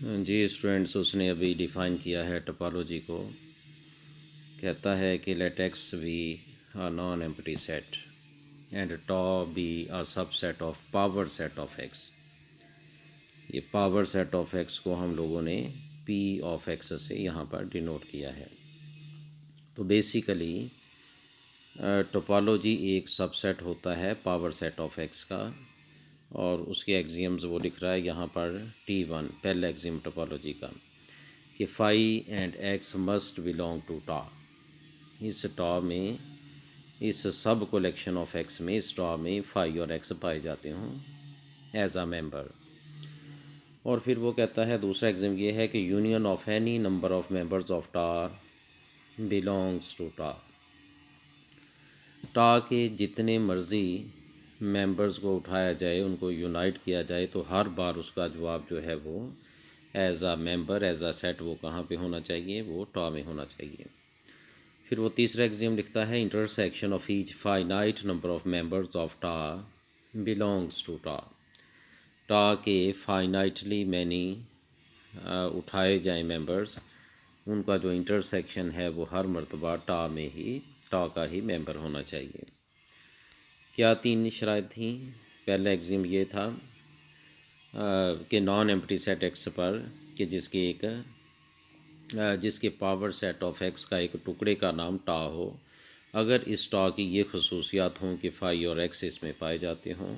जी students, उसने अभी define किया है टोपोलॉजी को। कहता है कि let X be a non empty set and tau be a subset of power set of X. ये पावर सेट ऑफ एक्स को हम लोगों ने पी ऑफ एक्स से यहाँ पर डिनोट किया है। तो बेसिकली टोपोलॉजी एक सबसेट होता है पावर सेट ऑफ एक्स का, और उसके एक्सियम्स वो लिख रहा है यहाँ पर T1 पहला एक्सियम टोपोलॉजी का, कि phi and X must belong to tau. इस टॉ में, इस सब कलेक्शन ऑफ एक्स में, इस टॉ में फाई और एक्स पाए जाते हों एज अ मेंबर। और फिर वो कहता है दूसरा एग्जाम ये है कि union of any number of members of tau belongs to tau. Tau के जितने मर्ज़ी मेंबर्स को उठाया जाए, उनको यूनाइट किया जाए, तो हर बार उसका जवाब जो है वो एज आ मेंबर, एज आ सेट, वो कहाँ पे होना चाहिए? वो टॉ में होना चाहिए। फिर वो तीसरा एग्जाम लिखता है intersection of each finite number of members of tau belongs to tau. Tau के फाइनाइटली मैनी उठाए जाए मेंबर्स, उनका जो इंटरसेक्शन है वो हर मर्तबा टॉ में ही, टॉ का ही मेंबर होना चाहिए। क्या तीन शराइत थी? पहला एग्जाम ये था कि नॉन एम्प्टी सेट एक्स पर, कि जिसके पावर सेट ऑफ एक्स का एक टुकड़े का नाम टॉ हो, अगर इस टॉ की ये खसूसियात हों कि फाई और एक्स इसमें पाए जाते हों,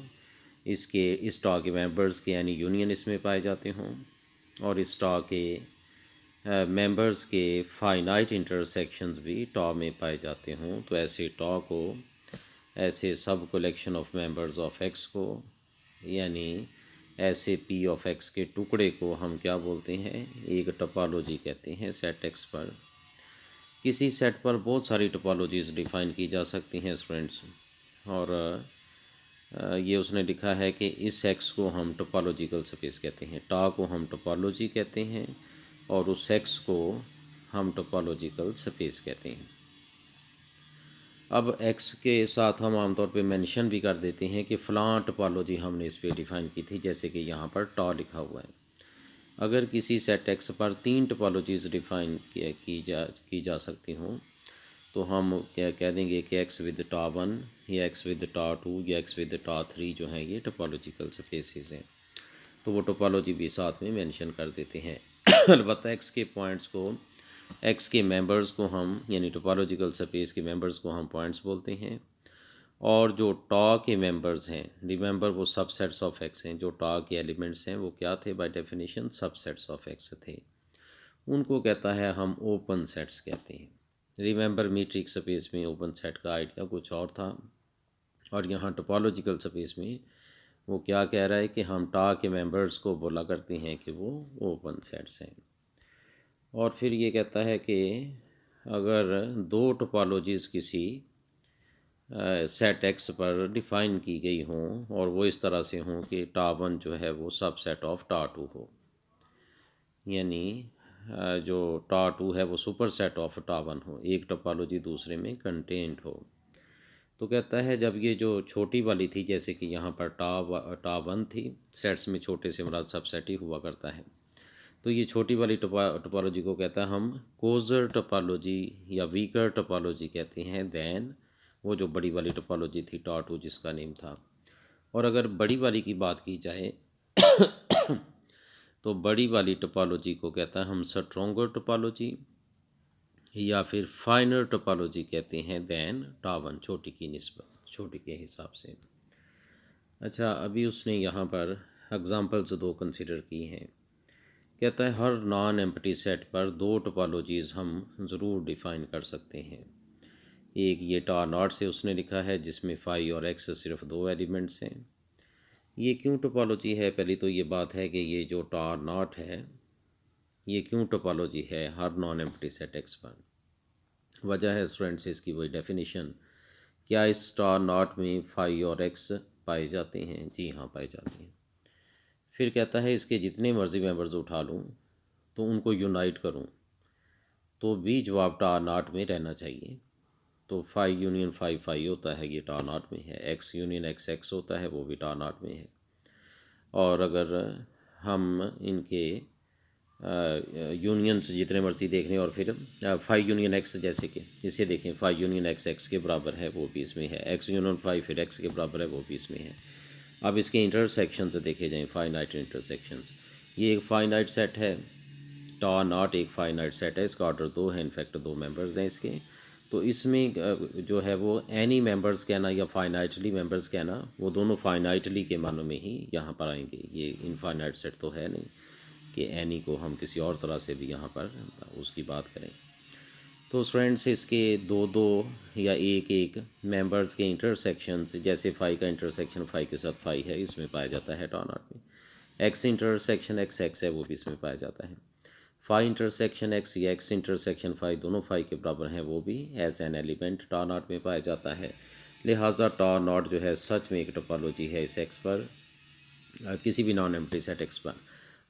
इस टॉ के मेंबर्स के यानी यूनियन इसमें पाए जाते हों, और इस टॉ के मेंबर्स के फाइनाइट इंटरसेक्शंस भी टॉ में पाए जाते हों, तो ऐसे टॉ को, ऐसे सब collection of members of X को, यानी ऐसे पी ऑफ एक्स के टुकड़े को हम क्या बोलते हैं? एक टोपोलॉजी कहते हैं सेट एक्स पर। किसी सेट पर बहुत सारी टोपोलॉजीज़ डिफ़ाइन की जा सकती हैं स्टूडेंट्स, और ये उसने लिखा है कि इस सेक्स को हम टोपोलॉजिकल स्पेस कहते हैं, टॉ को हम टोपोलॉजी कहते हैं, और उस सेक्स को हम टोपोलॉजिकल स्पेस कहते हैं। अब एक्स के साथ हम आमतौर पे मेंशन भी कर देते हैं कि फ़लाँ टोपोलॉजी हमने इस पे डिफ़ाइन की थी, जैसे कि यहाँ पर टॉ लिखा हुआ है। अगर किसी सेट एक्स पर तीन टोपोलॉजीज़ डिफ़ाइन की जा सकती हों, तो हम क्या कह देंगे कि एक्स विद टॉ वन, या एक्स विद टॉ टू, या एक्स विद टॉ थ्री जो हैं ये टोपोलॉजिकल स्पेसेस हैं। तो वो टोपोलॉजी भी साथ में मेंशन कर देते हैं। अलबत्ता एक्स के पॉइंट्स को, एक्स के मेंबर्स को हम, यानी टोपोलॉजिकल स्पेस के मेंबर्स को हम पॉइंट्स बोलते हैं, और जो टॉ के मेंबर्स हैं, रिमेंबर वो सबसेट्स ऑफ एक्स हैं, जो टॉ के एलिमेंट्स हैं वो क्या थे? By definition subsets of x थे। उनको कहता है हम ओपन सेट्स कहते हैं। रिमेंबर मीट्रिक स्पेस में ओपन सेट का आइडिया कुछ और था, और यहाँ टोपोलॉजिकल स्पेस में वो क्या कह रहा है कि हम टॉ के मेंबर्स को बोला करते हैं कि वो ओपन सेट्स हैं। और फिर ये कहता है कि अगर दो टोपोलॉजीज़ किसी सेट एक्स पर डिफ़ाइन की गई हों, और वो इस तरह से हों कि टॉ वन जो है वो सब सेट ऑफ टॉ टू हो, यानी जो टॉ टू है वो सुपर सेट ऑफ टॉ वन हो, एक टोपोलॉजी दूसरे में कंटेंट हो। तो कहता है जब ये जो छोटी वाली थी, जैसे कि यहाँ पर टॉ वन थी, सेट्स में छोटे से मुराद सबसेट ही हुआ करता है, तो ये छोटी वाली टोपोलॉजी को कहता है हम कोज़र टोपोलॉजी या वीकर टोपोलॉजी कहते हैं दैन वो जो बड़ी वाली टोपोलॉजी थी टॉ टू, जिसका नेम था। और अगर बड़ी वाली की बात की जाए तो बड़ी वाली टोपोलॉजी को कहता है हम स्ट्रोंगर टोपोलॉजी या फिर फाइनर टोपोलॉजी कहते हैं दैन टॉ वन, छोटी की निस्बत, छोटी के हिसाब से। अच्छा, अभी उसने यहाँ पर एग्जांपल्स दो कंसिडर की हैं। कहता है हर नॉन एम्प्टी सेट पर दो टोपोलॉजीज़ हम ज़रूर डिफ़ाइन कर सकते हैं। एक ये टॉ नॉट से उसने लिखा है, जिसमें फाई और एक्स सिर्फ दो एलिमेंट्स हैं। ये क्यों टोपोलॉजी है? पहली तो ये बात है कि ये जो टॉ नॉट है ये क्यों टोपोलॉजी है हर नॉन एम्प्टी सेट एक्स पर? वजह है स्टूडेंट्स इसकी वही डेफिनेशन। क्या इस टॉ नॉट में फाई और एक्स पाए जाते हैं? जी हाँ, पाए जाते हैं। फिर कहता है इसके जितने मर्जी मेंबर्स उठा लूँ तो उनको यूनाइट करूँ तो भी जवाब टॉ नॉट में रहना चाहिए। तो फाई यूनियन फाई फाई होता है, ये टॉ नॉट में है। एक्स यूनियन एक्स एक्स होता है, वो भी टॉ नॉट में है। और अगर हम इनके यूनियंस जितने मर्जी देखने, और फिर फाइव यूनियन एक्स, जैसे कि इसे देखें, फाइव यूनियन एक्स एक्स के बराबर है, वो भी इसमें है। एक्स यूनियन फाइव फिर एक्स के बराबर है, वो भी इसमें है। अब इसके इंटरसेक्शंस देखे जाएँ, फाइनाइट इंटरसेक्शंस। ये एक फाइनाइट सेट है, टॉ नॉट एक फाइनाइट सेट है, इसका ऑर्डर 2 है, इनफैक्ट 2 मेंबर्स हैं इसके। तो इसमें जो है वो एनी मेंबर्स कहना या फाइनाइटली मेंबर्स कहना, वो दोनों फाइनाइटली के मानों में ही यहाँ पर आएंगे। ये इनफाइनाइट सेट तो है नहीं कि एनी को हम किसी और तरह से भी यहाँ पर उसकी बात करें। तो स्टूडेंट्स, इसके दो दो या एक एक मेंबर्स के इंटरसेक्शंस, जैसे फाइव का इंटरसेक्शन फाइव के साथ फाइव है, इसमें पाया जाता है टॉ नॉट में। एक्स इंटरसेक्शन एक्स एक्स है, वो भी इसमें पाया जाता है। फाइव इंटरसेक्शन एक्स या एक्स इंटरसेक्शन फाइव, दोनों फाइव के बराबर हैं, वो भी as an element tau naught में पाया जाता है। लिहाजा टॉ नॉट जो है सच में एक टोपोलॉजी है इस एक्स पर, किसी भी नॉन एम्प्टी सेट एक्स पर,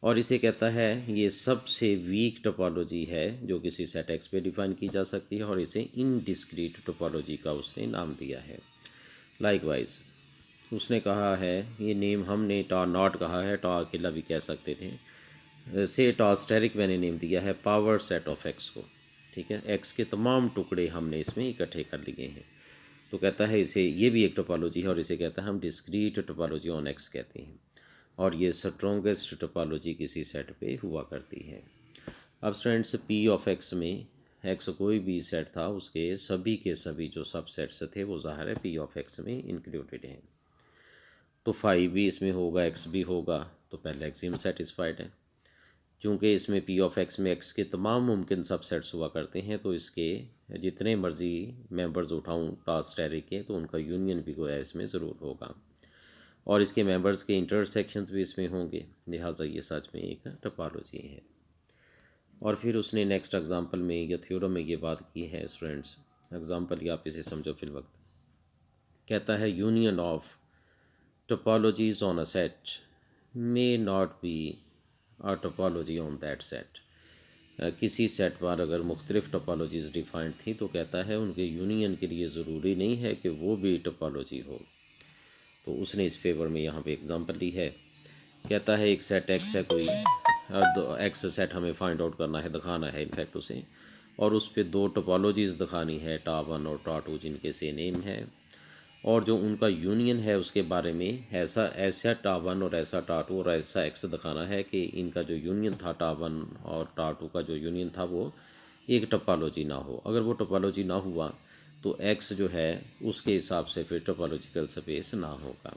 और इसे कहता है ये सबसे वीक टोपोलॉजी है जो किसी सेट एक्स पे डिफाइन की जा सकती है, और इसे इनडिस्क्रीट टोपोलॉजी का उसने नाम दिया है। लाइकवाइज उसने कहा है, ये नेम हमने टॉ नॉट कहा है, टॉ अकेला भी कह सकते थे, से टॉ स्टेरिक मैंने नेम दिया है पावर सेट ऑफ एक्स को। ठीक है, एक्स के तमाम टुकड़े हमने इसमें इकट्ठे कर लिए हैं। तो कहता है इसे, ये भी एक टोपोलॉजी है, और इसे कहता है हम डिस्क्रीट टोपोलॉजी ऑन एक्स कहते हैं, और ये स्ट्रॉन्गेस्ट टोपोलॉजी किसी सेट पे हुआ करती है। अब स्टूडेंट्स, पी ऑफ एक्स में एक्स कोई भी सेट था, उसके सभी के सभी जो सब सेट्स थे वो ज़ाहिर है पी ऑफ एक्स में इंक्लूडेड हैं। तो फाइव भी इसमें होगा, एक्स भी होगा, तो पहले एक्सियम सेटिस्फाइड है। चूँकि इसमें पी ऑफ एक्स में एक्स के तमाम मुमकिन सबसेट्स हुआ करते हैं, तो इसके जितने मर्जी मेंबर्स उठाऊँ टास्क स्टेरिक के, तो उनका यूनियन भी गोया इसमें ज़रूर होगा, और इसके मेंबर्स के इंटरसेक्शंस भी इसमें होंगे। लिहाजा ये सच में एक टोपोलॉजी है। और फिर उसने नेक्स्ट एग्जांपल में या थ्योरम में ये बात की है स्टूडेंट्स, एग्जांपल ही आप इसे समझो फिल वक्त। कहता है union of topologies on a set may not be a topology on that set. किसी सेट पर अगर मुख्तलिफ टोपोलॉजीज़ डिफाइंड थी, तो कहता है उनके यूनियन के लिए ज़रूरी नहीं है कि वो भी टोपोलॉजी हो। तो उसने इस फेवर में यहाँ पे एग्जांपल ली है। कहता है एक सेट एक्स है कोई, और दो एक्स सेट हमें फाइंड आउट करना है, दिखाना है इनफैक्ट उसे, और उस पर दो टोपोलॉजीज़ दिखानी है, टॉ वन और टॉ टू, जिनके से नेम है, और जो उनका यूनियन है उसके बारे में ऐसा टॉ वन और ऐसा टॉ टू और ऐसा एक्स दिखाना है कि इनका जो यूनियन था टॉ वन और टॉ टू का जो यूनियन था वो एक टोपोलॉजी ना हो। अगर वो टोपोलॉजी ना हुआ तो एक्स जो है उसके हिसाब से फिर टोपोलॉजिकल स्पेस ना होगा।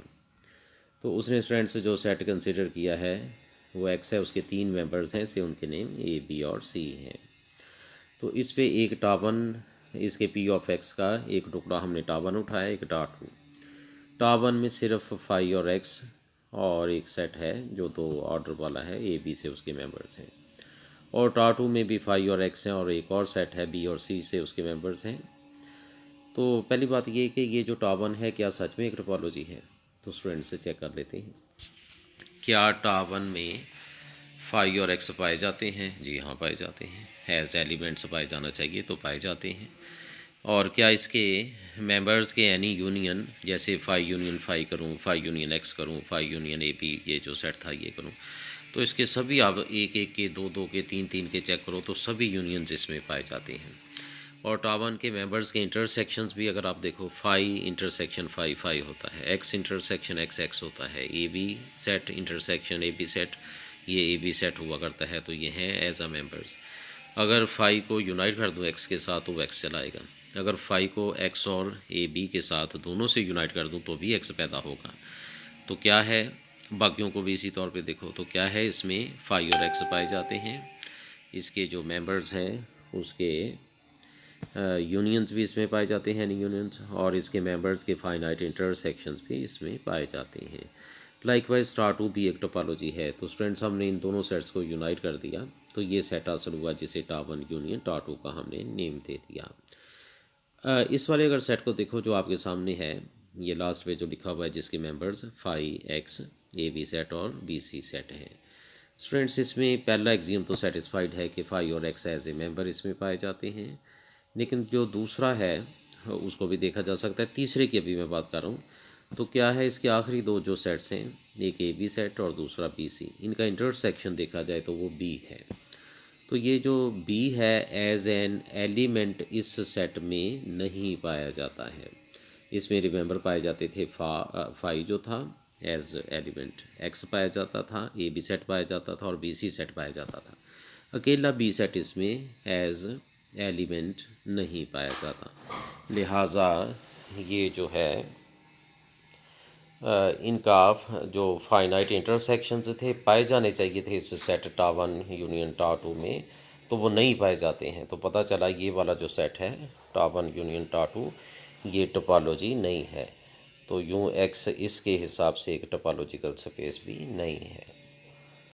तो उसने स्टूडेंट्स जो सेट कंसिडर किया है वो एक्स है, उसके तीन मेंबर्स हैं, से उनके नेम ए बी और सी हैं। तो इस पे एक टॉ वन, इसके पी ऑफ एक्स का एक टुकड़ा हमने टॉ वन उठाया, एक टॉ टू। टॉ वन में सिर्फ फाई और एक्स और एक सेट है जो दो ऑर्डर वाला है, ए बी से उसके मेंबर्स हैं, और टॉ टू में भी फाई और एक्स हैं, और एक और सेट है बी और सी से उसके मेंबर्स हैं। तो पहली बात ये कि ये जो टॉ वन है क्या सच में एक टोपोलॉजी है? तो स्टूडेंट से चेक कर लेते हैं, क्या टॉ वन में फाई और एक्स पाए जाते हैं? जी हाँ, पाए जाते हैं। एज एलिमेंट्स पाए जाना चाहिए तो पाए जाते हैं। और क्या इसके मेंबर्स के एनी यूनियन, जैसे फाई यूनियन फाई करूँ, फाई यूनियन एक्स करूँ, फाई यूनियन ए बी, ये जो सेट था ये करूँ, तो इसके सभी आप एक एक के, दो दो के, तीन तीन के चेक करो तो सभी यूनियंस इसमें पाए जाते हैं। और टॉ वन के मेंबर्स के इंटरसेक्शंस भी अगर आप देखो, फाई इंटरसेक्शन फाई फाई होता है, एक्स इंटरसेक्शन एक्स एक्स होता है, A B set intersection A B set, ये ए बी सेट हुआ करता है, तो ये हैं एज अ मेंबर्स। अगर फाई को यूनाइट कर दूँ एक्स के साथ तो एक्स चलाएगा, अगर फाई को एक्स और ए बी के साथ दोनों से यूनाइट कर दूँ तो भी एक्स पैदा होगा। तो क्या है, बाकियों को भी इसी तौर पे देखो, तो क्या है इसमें फाई और एक्स पाए जाते हैं, इसके जो मेंबर्स हैं उसके यूनियंस भी इसमें पाए जाते हैं, यूनियंस, और इसके मेंबर्स के फाइनाइट इंटरसेक्शंस भी इसमें पाए जाते हैं। लाइकवाइज टॉ टू भी एक टोपोलॉजी है। तो स्टूडेंट्स, हमने इन दोनों सेट्स को यूनाइट कर दिया तो ये सेट हासिल हुआ जिसे टॉ वन यूनियन टॉ टू का हमने नेम दे दिया। इस वाले अगर सेट को देखो जो आपके सामने है, ये लास्ट पे जो लिखा हुआ है जिसके members phi X A B set और बी सी सेट है। स्टूडेंट्स, इसमें पहला एक्सियम तो सेटिस्फाइड है कि फाई और एक्स एज ए मेंबर इसमें पाए जाते हैं, लेकिन जो दूसरा है उसको भी देखा जा सकता है। तीसरे की अभी मैं बात कर रहा हूँ, तो क्या है इसके आखिरी दो जो सेट्स हैं, एक ए बी सेट और दूसरा बी सी, इनका इंटरसेक्शन देखा जाए तो वो बी है। तो ये जो बी है एज एन एलिमेंट इस सेट में नहीं पाया जाता है। इसमें रिमेंबर पाए जाते थे फाई जो था एज एलिमेंट, एक्स पाया जाता था, ए बी सेट पाया जाता था और बी सी सेट पाया जाता था। अकेला बी सेट इसमें एज एलिमेंट नहीं पाया जाता। लिहाजा ये जो है इनका जो फाइनाइट इंटरसेक्शंस थे पाए जाने चाहिए थे इस सेट टा1 यूनियन टा2 में, तो वो नहीं पाए जाते हैं। तो पता चला ये वाला जो सेट है टा1 यूनियन टा2 ये टोपोलॉजी नहीं है। तो यूँ एक्स इसके हिसाब से एक टोपोलॉजिकल स्पेस भी नहीं है।